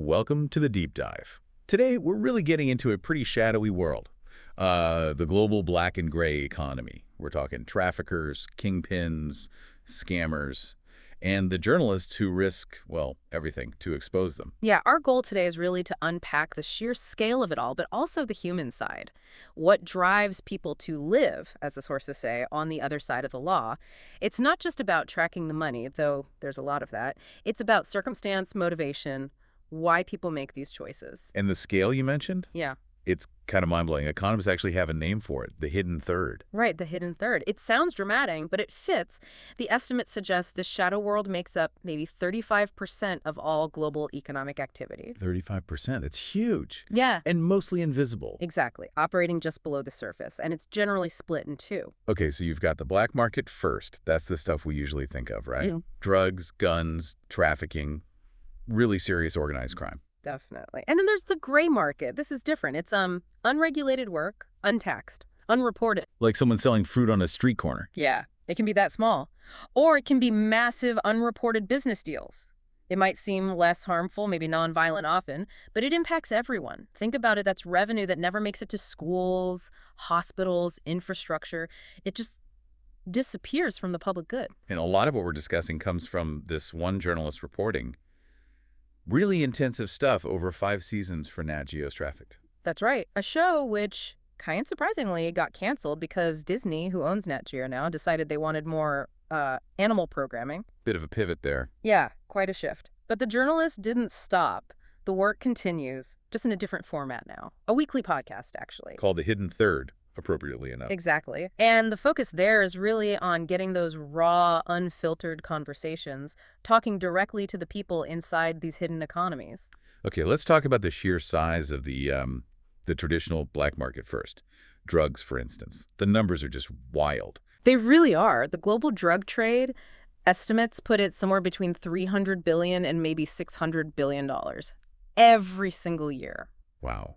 Welcome to the deep dive. Today, we're really getting into a pretty shadowy world. The global black and gray economy. We're talking traffickers, kingpins, scammers, and the journalists who risk, well, everything to expose them. Yeah, our goal today is really to unpack the sheer scale of it all, but also the human side. What drives people to live, as the sources say, on the other side of the law? It's not just about tracking the money, though there's a lot of that. It's about circumstance, motivation, why people make these choices. And the scale you mentioned? Yeah. It's kind of mind-blowing. Economists actually have a name for it, the hidden third. Right, the hidden third. It sounds dramatic, but it fits. The estimates suggest the shadow world makes up maybe 35% of all global economic activity. 35%, that's huge. Yeah. And mostly invisible. Exactly, operating just below the surface, and it's generally split in two. Okay, so you've got the black market first. That's the stuff we usually think of, right? Mhm. Drugs, guns, trafficking, really serious organized crime. Definitely. And then there's the gray market. This is different. It's unregulated work, untaxed, unreported. Like someone selling fruit on a street corner. Yeah, it can be that small. Or it can be massive unreported business deals. It might seem less harmful, maybe nonviolent often, but it impacts everyone. Think about it, that's revenue that never makes it to schools, hospitals, infrastructure. It just disappears from the public good. And a lot of what we're discussing comes from this one journalist reporting really intensive stuff over 5 seasons for Nat Geo's Trafficked. That's right. A show which, kind of surprisingly, got canceled because Disney, who owns Nat Geo now, decided they wanted more animal programming. Bit of a pivot there. Yeah, quite a shift. But the journalists didn't stop. The work continues, just in a different format now. A weekly podcast, actually. Called The Hidden Third, appropriately enough. Exactly. And the focus there is really on getting those raw, unfiltered conversations, talking directly to the people inside these hidden economies. Okay, let's talk about the sheer size of the traditional black market first. Drugs, for instance. The numbers are just wild. They really are. The global drug trade estimates put it somewhere between $300 billion and maybe $600 billion every single year. Wow.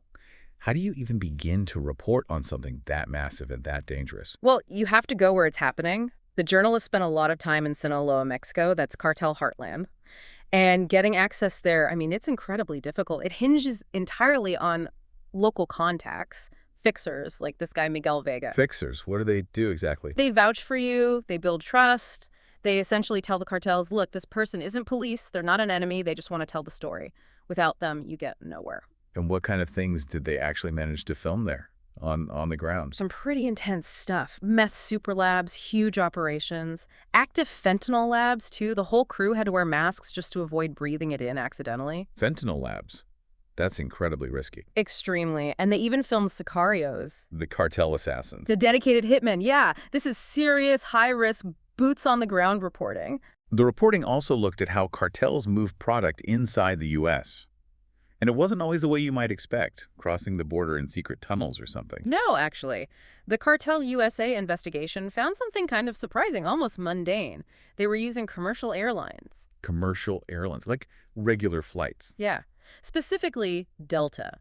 How do you even begin to report on something that massive and that dangerous? Well, you have to go where it's happening. The journalists spent a lot of time in Sinaloa, Mexico. That's cartel heartland. And getting access there, I mean, it's incredibly difficult. It hinges entirely on local contacts, fixers like this guy Miguel Vega. Fixers, what do they do exactly? They vouch for you. They build trust. They essentially tell the cartels, look, this person isn't police. They're not an enemy. They just want to tell the story. Without them, you get nowhere. And what kind of things did they actually manage to film there on the ground? Some pretty intense stuff. Meth super labs, huge operations, active fentanyl labs, too. The whole crew had to wear masks just to avoid breathing it in accidentally. Fentanyl labs. That's incredibly risky. Extremely. And they even filmed sicarios. The cartel assassins. The dedicated hitmen. Yeah, this is serious, high-risk, boots-on-the-ground reporting. The reporting also looked at how cartels move product inside the U.S., and it wasn't always the way you might expect, crossing the border in secret tunnels or something. No, actually. The Cartel USA investigation found something kind of surprising, almost mundane. They were using commercial airlines. Commercial airlines, like regular flights. Yeah. Specifically, Delta.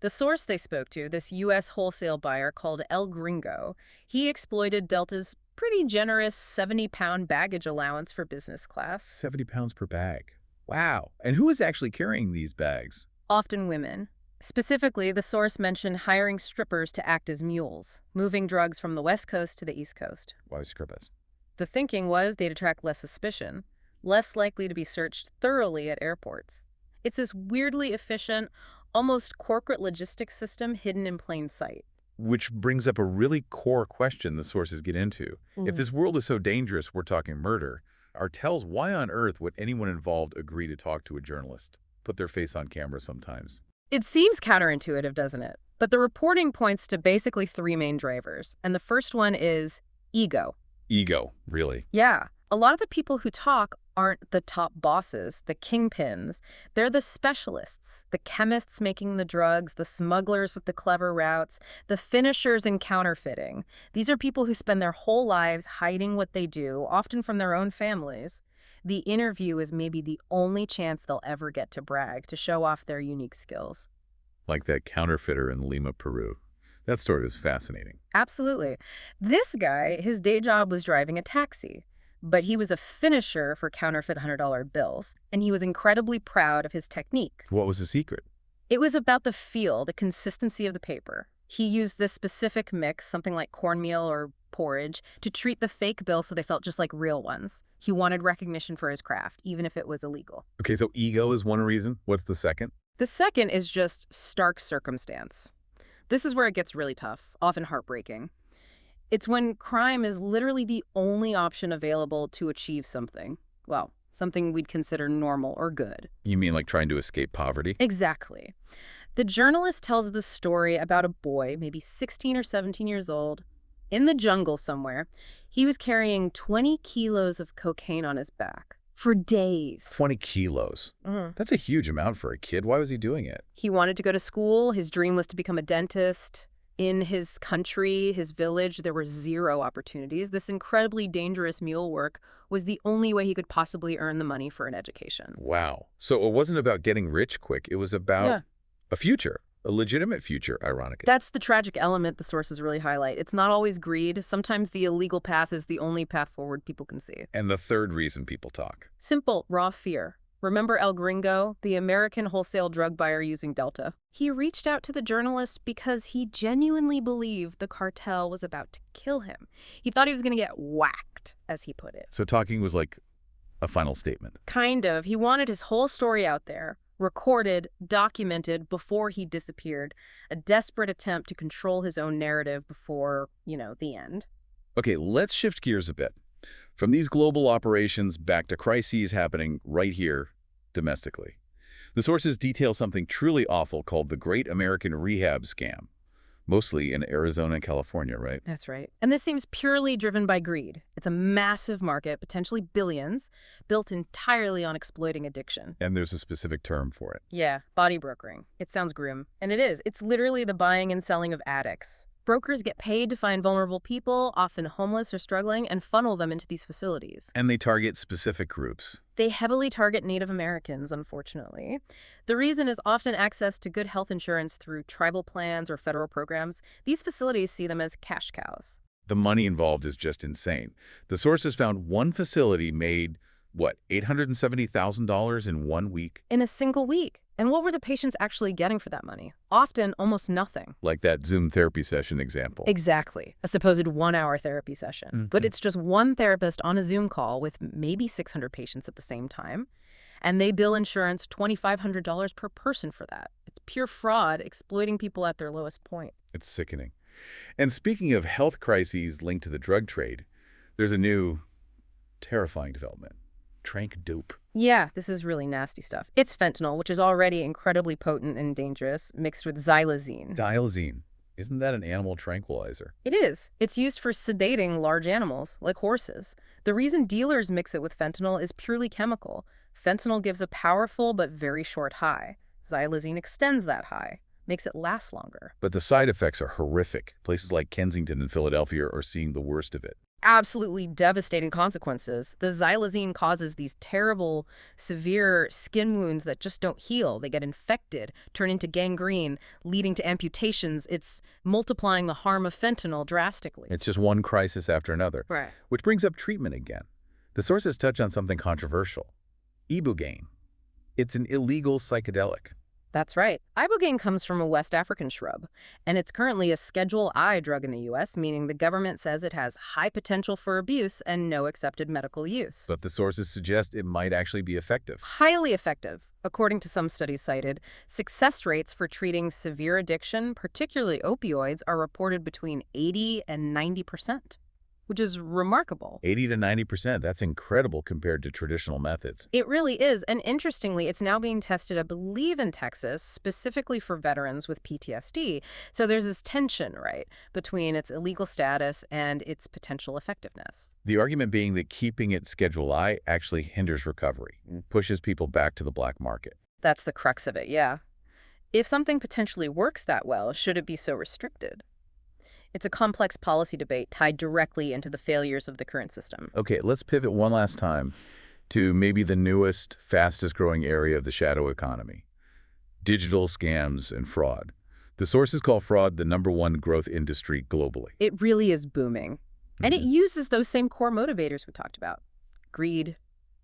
The source they spoke to, this U.S. wholesale buyer called El Gringo, he exploited Delta's pretty generous 70-pound baggage allowance for business class. 70 pounds per bag. Wow. And who is actually carrying these bags? Often women. Specifically, the source mentioned hiring strippers to act as mules, moving drugs from the West Coast to the East Coast. Why strippers? The thinking was they'd attract less suspicion, less likely to be searched thoroughly at airports. It's this weirdly efficient, almost corporate logistics system hidden in plain sight. Which brings up a really core question the sources get into. If this world is so dangerous, we're talking murder, cartels, why on earth would anyone involved agree to talk to a journalist? Put their face on camera sometimes. It seems counterintuitive, doesn't it? But the reporting points to basically 3 main drivers. And the first one is ego. Ego, really? Yeah. A lot of the people who talk aren't the top bosses, the kingpins. They're the specialists, the chemists making the drugs, the smugglers with the clever routes, the finishers in counterfeiting. These are people who spend their whole lives hiding what they do, often from their own families. The interview is maybe the only chance they'll ever get to brag, to show off their unique skills. Like that counterfeiter in Lima, Peru. That story was fascinating. Absolutely. This guy, his day job was driving a taxi. but he was a finisher for counterfeit $100 bills, and he was incredibly proud of his technique. What was the secret? It was about the feel, the consistency of the paper. He used this specific mix, something like cornmeal or porridge, to treat the fake bills so they felt just like real ones. He wanted recognition for his craft, even if it was illegal. Okay, so ego is one reason. What's the second? The second is just stark circumstance. This is where it gets really tough, often heartbreaking. It's when crime is literally the only option available to achieve something. Well, something we'd consider normal or good. You mean like trying to escape poverty? Exactly. The journalist tells the story about a boy, maybe 16 or 17 years old, in the jungle somewhere. He was carrying 20 kilos of cocaine on his back for days. 20 kilos. Mhm. That's a huge amount for a kid. Why was he doing it? He wanted to go to school. His dream was to become a dentist. In his country, his village, there were zero opportunities. This incredibly dangerous mule work was the only way he could possibly earn the money for an education. Wow. So it wasn't about getting rich quick. It was about Yeah. a future, a legitimate future, ironically. That's the tragic element the sources really highlight. It's not always greed. Sometimes the illegal path is the only path forward people can see. And the third reason people talk. Simple, raw fear. Remember El Gringo, the American wholesale drug buyer using Delta? He reached out to the journalist because he genuinely believed the cartel was about to kill him. He thought he was going to get whacked, as he put it. So talking was like a final statement. Kind of. He wanted his whole story out there, recorded, documented before he disappeared. A desperate attempt to control his own narrative before, the end. Okay, let's shift gears a bit. From these global operations back to crises happening right here domestically. The sources detail something truly awful called the Great American Rehab Scam, mostly in Arizona and California, right? That's right. And this seems purely driven by greed. It's a massive market, potentially billions, built entirely on exploiting addiction. And there's a specific term for it. Yeah, body brokering. It sounds grim. And it is. It's literally the buying and selling of addicts. Brokers get paid to find vulnerable people, often homeless or struggling, and funnel them into these facilities. And they target specific groups. They heavily target Native Americans, unfortunately. The reason is often access to good health insurance through tribal plans or federal programs. These facilities see them as cash cows. The money involved is just insane. The sources found one facility made, $870,000 in 1 week? In a single week. And what were the patients actually getting for that money? Often, almost nothing. Like that Zoom therapy session example. Exactly. A supposed 1-hour therapy session. But it's just one therapist on a Zoom call with maybe 600 patients at the same time. And they bill insurance $2,500 per person for that. It's pure fraud, exploiting people at their lowest point. It's sickening. And speaking of health crises linked to the drug trade, there's a new, terrifying development. Trank dope. Yeah, this is really nasty stuff. It's fentanyl, which is already incredibly potent and dangerous, mixed with xylazine. Xylazine. Isn't that an animal tranquilizer? It is. It's used for sedating large animals, like horses. The reason dealers mix it with fentanyl is purely chemical. Fentanyl gives a powerful but very short high. Xylazine extends that high, makes it last longer. But the side effects are horrific. Places like Kensington and Philadelphia are seeing the worst of it. Absolutely devastating consequences. The xylazine causes these terrible, severe skin wounds that just don't heal. They get infected, turn into gangrene, leading to amputations. It's multiplying the harm of fentanyl drastically. It's just one crisis after another. Right. Which brings up treatment again. The sources touch on something controversial. Ibogaine. It's an illegal psychedelic. That's right. Ibogaine comes from a West African shrub, and it's currently a Schedule I drug in the U.S., meaning the government says it has high potential for abuse and no accepted medical use. But the sources suggest it might actually be effective. Highly effective. According to some studies cited, success rates for treating severe addiction, particularly opioids, are reported between 80 and 90%. Which is remarkable. 80 to 90%. That's incredible compared to traditional methods. It really is. And interestingly, it's now being tested, I believe, in Texas, specifically for veterans with PTSD. So there's this tension, right, between its illegal status and its potential effectiveness. The argument being that keeping it Schedule I actually hinders recovery, pushes people back to the black market. That's the crux of it, yeah. If something potentially works that well, should it be so restricted? It's a complex policy debate tied directly into the failures of the current system. Okay, let's pivot one last time to maybe the newest, fastest growing area of the shadow economy. Digital scams and fraud. The sources call fraud the #1 growth industry globally. It really is booming. And it uses those same core motivators we talked about. greed,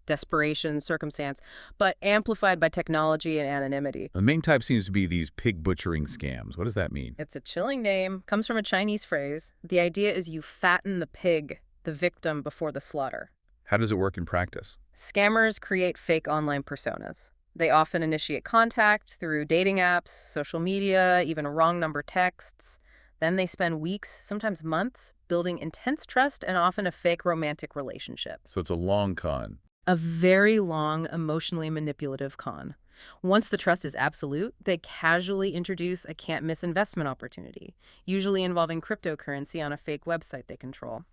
desperation, circumstance, but amplified by technology and anonymity. The main type seems to be these pig butchering scams. What does that mean? It's a chilling name, comes from a Chinese phrase. The idea is you fatten the pig, the victim, before the slaughter. How does it work in practice? Scammers create fake online personas. They often initiate contact through dating apps, social media, even wrong number texts. Then they spend weeks, sometimes months, building intense trust and often a fake romantic relationship. So it's a long con. A very long, emotionally manipulative con. Once the trust is absolute, they casually introduce a can't-miss investment opportunity, usually involving cryptocurrency on a fake website they control.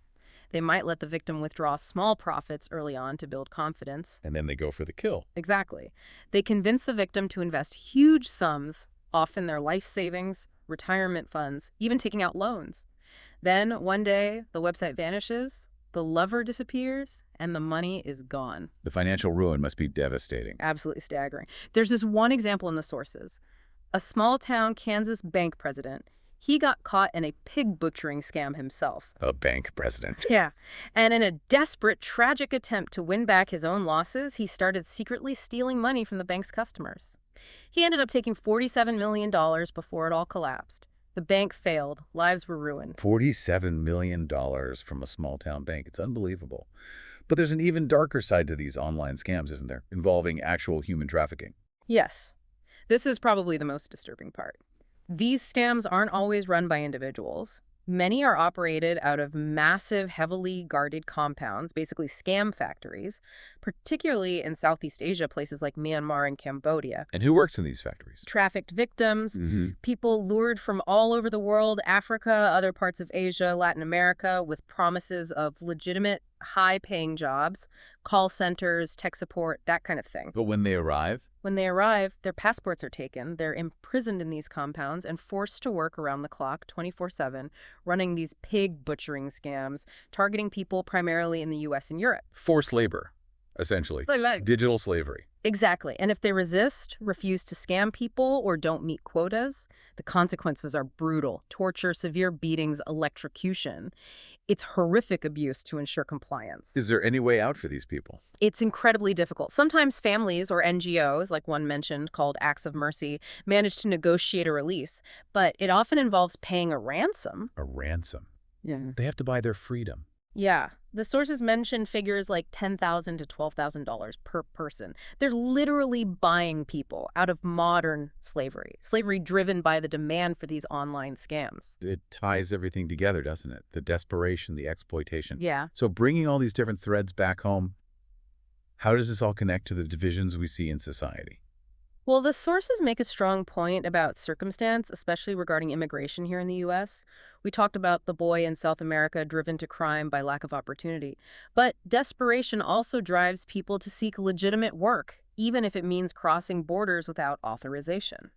They might let the victim withdraw small profits early on to build confidence. And then they go for the kill. Exactly. They convince the victim to invest huge sums, often their life savings, retirement funds, even taking out loans. Then, one day, the website vanishes, the lover disappears, and the money is gone. The financial ruin must be devastating. Absolutely staggering. There's this one example in the sources. A small-town Kansas bank president. He got caught in a pig butchering scam himself. A bank president. Yeah. And in a desperate, tragic attempt to win back his own losses, he started secretly stealing money from the bank's customers. He ended up taking $47 million before it all collapsed. The bank failed. Lives were ruined. $47 million from a small-town bank. It's unbelievable. But there's an even darker side to these online scams, isn't there? Involving actual human trafficking. Yes. This is probably the most disturbing part. These scams aren't always run by individuals. Many are operated out of massive, heavily guarded compounds, basically scam factories, particularly in Southeast Asia, places like Myanmar and Cambodia. And who works in these factories? Trafficked victims, people lured from all over the world, Africa, other parts of Asia, Latin America, with promises of legitimate, high-paying jobs, call centers, tech support, that kind of thing. But when they arrive? When they arrive, their passports are taken, they're imprisoned in these compounds and forced to work around the clock 24/7, running these pig butchering scams, targeting people primarily in the US and Europe. Forced labor, essentially. Digital slavery. Exactly. And if they resist, refuse to scam people, or don't meet quotas, the consequences are brutal. Torture, severe beatings, electrocution. It's horrific abuse to ensure compliance. Is there any way out for these people? It's incredibly difficult. Sometimes families or NGOs, like one mentioned called Acts of Mercy, manage to negotiate a release, but it often involves paying a ransom. A ransom? Yeah. They have to buy their freedom. Yeah. The sources mention figures like $10,000 to $12,000 per person. They're literally buying people out of modern slavery driven by the demand for these online scams. It ties everything together, doesn't it? The desperation, the exploitation. Yeah. So bringing all these different threads back home, how does this all connect to the divisions we see in society? Well, the sources make a strong point about circumstance, especially regarding immigration here in the U.S. We talked about the boy in South America driven to crime by lack of opportunity. But desperation also drives people to seek legitimate work, even if it means crossing borders without authorization.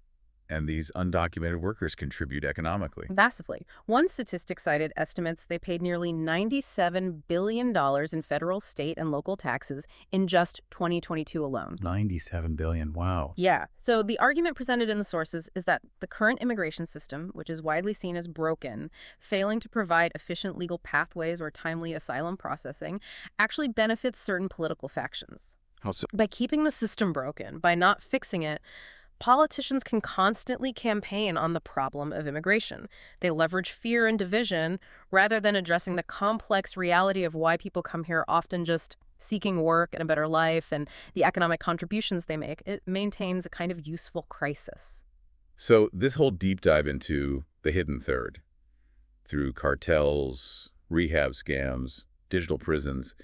And these undocumented workers contribute economically. Massively. One statistic cited estimates they paid nearly $97 billion in federal, state, and local taxes in just 2022 alone. $97 billion, wow. Yeah. So the argument presented in the sources is that the current immigration system, which is widely seen as broken, failing to provide efficient legal pathways or timely asylum processing, actually benefits certain political factions. How so? By keeping the system broken, by not fixing it, politicians can constantly campaign on the problem of immigration. They leverage fear and division rather than addressing the complex reality of why people come here, often just seeking work and a better life and the economic contributions they make. It maintains a kind of useful crisis. So this whole deep dive into the hidden third, through cartels, rehab scams, digital prisons,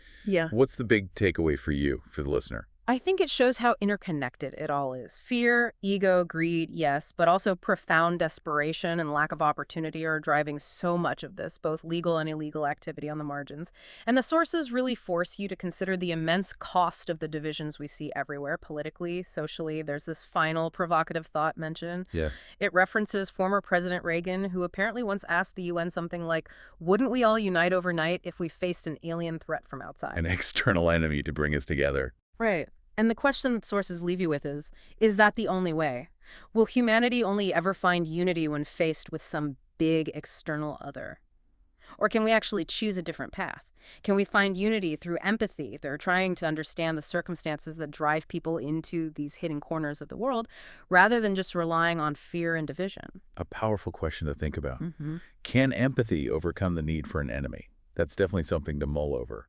what's the big takeaway for you, for the listener? I think it shows how interconnected it all is. Fear, ego, greed, yes, but also profound desperation and lack of opportunity are driving so much of this, both legal and illegal activity on the margins. And the sources really force you to consider the immense cost of the divisions we see everywhere, politically, socially. There's this final provocative thought mentioned. Yeah. It references former President Reagan, who apparently once asked the UN something like, wouldn't we all unite overnight if we faced an alien threat from outside? An external enemy to bring us together. Right. And the question that sources leave you with is that the only way? Will humanity only ever find unity when faced with some big external other? Or can we actually choose a different path? Can we find unity through empathy? They're trying to understand the circumstances that drive people into these hidden corners of the world rather than just relying on fear and division. A powerful question to think about. Hmm. Can empathy overcome the need for an enemy? That's definitely something to mull over.